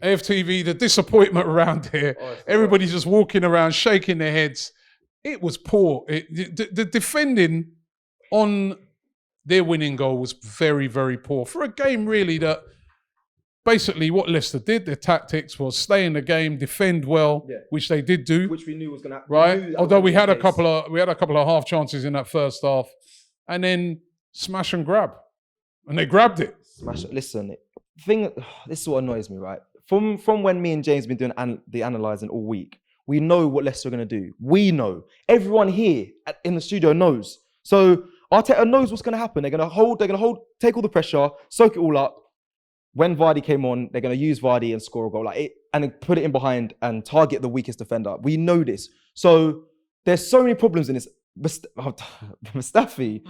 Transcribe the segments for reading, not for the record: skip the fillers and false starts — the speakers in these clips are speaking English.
AFTV, the disappointment around here. Everybody's just walking around, shaking their heads. It was poor. The defending on their winning goal was very, very poor. For a game, really, that basically what Leicester did, their tactics was stay in the game, defend well, which they did do. Which we knew was going to happen. Right? Although we had a couple of half chances in that first half. And then smash and grab. And they grabbed it. Listen, this is what annoys me, right? From when me and James have been doing the analysing all week, we know what Leicester are going to do. We know. Everyone here in the studio knows. So Arteta knows what's going to happen. They're going to hold, take all the pressure, soak it all up. When Vardy came on, they're going to use Vardy and score a goal and put it in behind and target the weakest defender. We know this. So there's so many problems in this. Mustafi,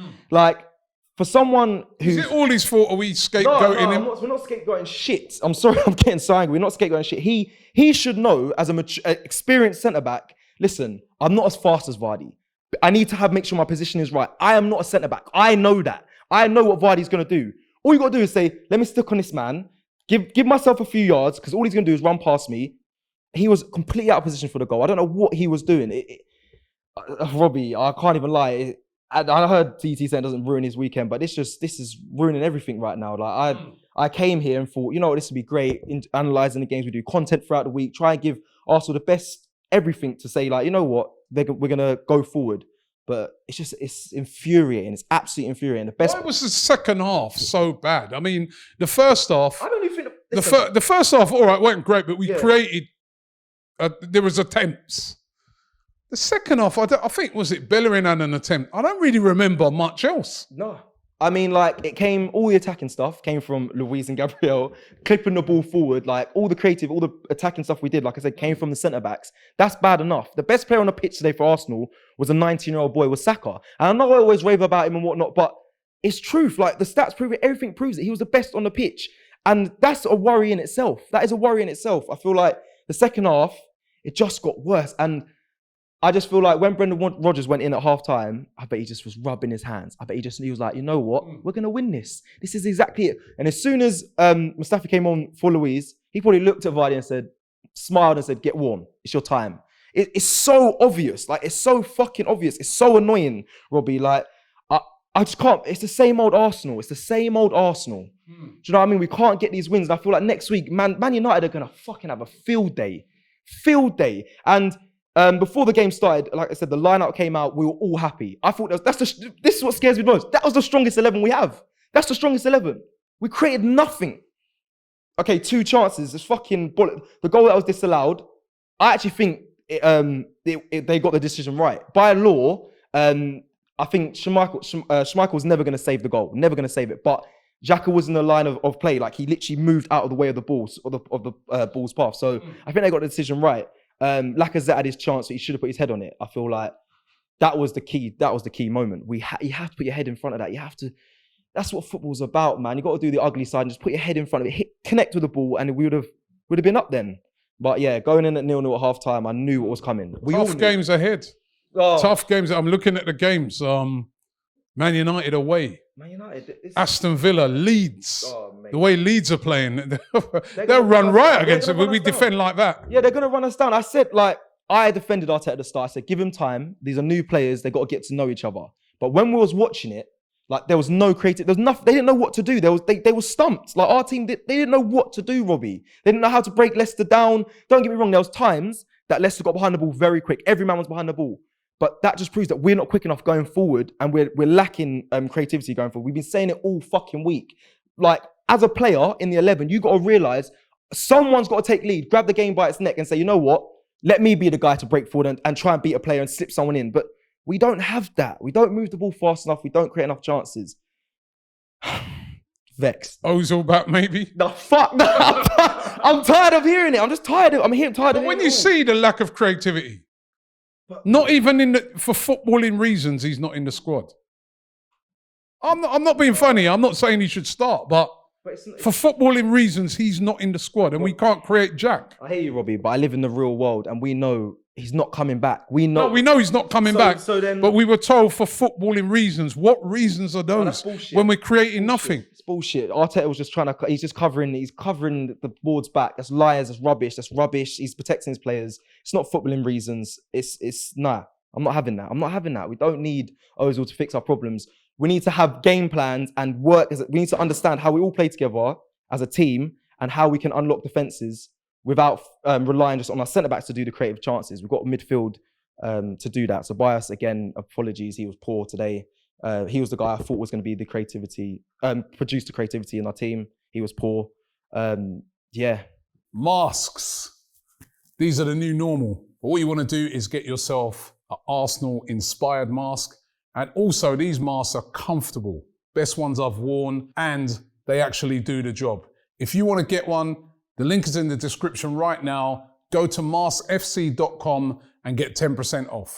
for someone who's... Is it all his fault? Are we scapegoating him? We're not scapegoating shit. I'm sorry, I'm getting so angry. We're not scapegoating shit. He should know, as an experienced centre-back, listen, I'm not as fast as Vardy. I need to make sure my position is right. I am not a centre-back. I know that. I know what Vardy's going to do. All you got to do is say, let me stick on this man, give myself a few yards, because all he's going to do is run past me. He was completely out of position for the goal. I don't know what he was doing. Robbie, I can't even lie. I heard TT saying it doesn't ruin his weekend, but this is ruining everything right now. I came here and thought, you know what, this would be great, analysing the games. We do content throughout the week, try and give Arsenal the best everything to say, you know what, we're going to go forward. But it's infuriating. It's absolutely infuriating. Why was the second half so bad? I mean, the first half... I don't even think... The first half, all right, wasn't great, but we created... there was attempts. The second half, I think, was it Bellerin had an attempt? I don't really remember much else. No. I mean, all the attacking stuff came from Luis and Gabriel, clipping the ball forward, all the creative, all the attacking stuff we did, like I said, came from the centre-backs. That's bad enough. The best player on the pitch today for Arsenal was a 19-year-old boy, was Saka. And I know I always rave about him and whatnot, but it's truth. The stats prove it, everything proves it. He was the best on the pitch. And that's a worry in itself. That is a worry in itself. I feel like the second half, it just got worse. And I just feel like when Brendan Rodgers went in at half-time, I bet he just was rubbing his hands. I bet he was like, you know what? We're going to win this. This is exactly it. And as soon as Mustafi came on for Luis, he probably looked at Vardy and smiled and said, get warm. It's your time. It's so obvious. It's so fucking obvious. It's so annoying, Robbie. I just can't. It's the same old Arsenal. It's the same old Arsenal. Do you know what I mean? We can't get these wins. And I feel like next week, Man United are going to fucking have a field day. Field day. And before the game started, like I said, the lineup came out. We were all happy. I thought this is what scares me most. That was the strongest 11 we have. That's the strongest 11. We created nothing. Okay, 2 chances. This fucking bullet. The goal that was disallowed. I actually think they got the decision right. By law, I think Schmeichel's never going to save the goal. Never going to save it. But Xhaka was in the line of play. He literally moved out of the way of the balls, of the ball's path. So I think they got the decision right. Lacazette had his chance, so he should have put his head on it. I feel like that was the key. That was the key moment. You have to put your head in front of that. You have to. That's what football's about, man. You got to do the ugly side and just put your head in front of it. Connect with the ball, and we would have been up then. But yeah, going in at 0-0 at half time, I knew what was coming. Tough games ahead. Oh. Tough games. I'm looking at the games. Man United away. Man United. Aston Villa, Leeds. Oh, the way Leeds are playing, they'll run right against it. Will we defend like that? Yeah, they're going to run us down. I said, I defended Arteta at the start. I said, give him time. These are new players. They got to get to know each other. But when we was watching it, there was no creative. There's nothing. They didn't know what to do. They were stumped. Our team, they didn't know what to do, Robbie. They didn't know how to break Leicester down. Don't get me wrong. There was times that Leicester got behind the ball very quick. Every man was behind the ball. But that just proves that we're not quick enough going forward, and we're lacking creativity going forward. We've been saying it all fucking week. As a player in the 11, you got to realise someone's got to take lead, grab the game by its neck and say, you know what? Let me be the guy to break forward and try and beat a player and slip someone in. But we don't have that. We don't move the ball fast enough. We don't create enough chances. Vexed. Ozil back, maybe? No, fuck no. I'm tired of hearing it. I'm just tired of it. But when you see the lack of creativity, not even for footballing reasons, he's not in the squad. I'm not being funny. I'm not saying he should start, but For footballing reasons, he's not in the squad and we can't create Jack. I hear you, Robbie, but I live in the real world and we know he's not coming back. We know he's not coming back. So then, but we were told for footballing reasons. What reasons are those when we're creating nothing? It's bullshit. Arteta was just he's covering the board's back. That's liars, that's rubbish. He's protecting his players. It's not footballing reasons. Nah, I'm not having that. We don't need Ozil to fix our problems. We need to have game plans and work. We need to understand how we all play together as a team and how we can unlock defenses without relying just on our centre-backs to do the creative chances. We've got midfield to do that. So Bias, again, apologies. He was poor today. He was the guy I thought was going to be the creativity, produce the creativity in our team. He was poor. Masks. These are the new normal. But what you want to do is get yourself an Arsenal-inspired mask. And also, these masks are comfortable. Best ones I've worn, and they actually do the job. If you want to get one, the link is in the description right now. Go to maskfc.com and get 10% off.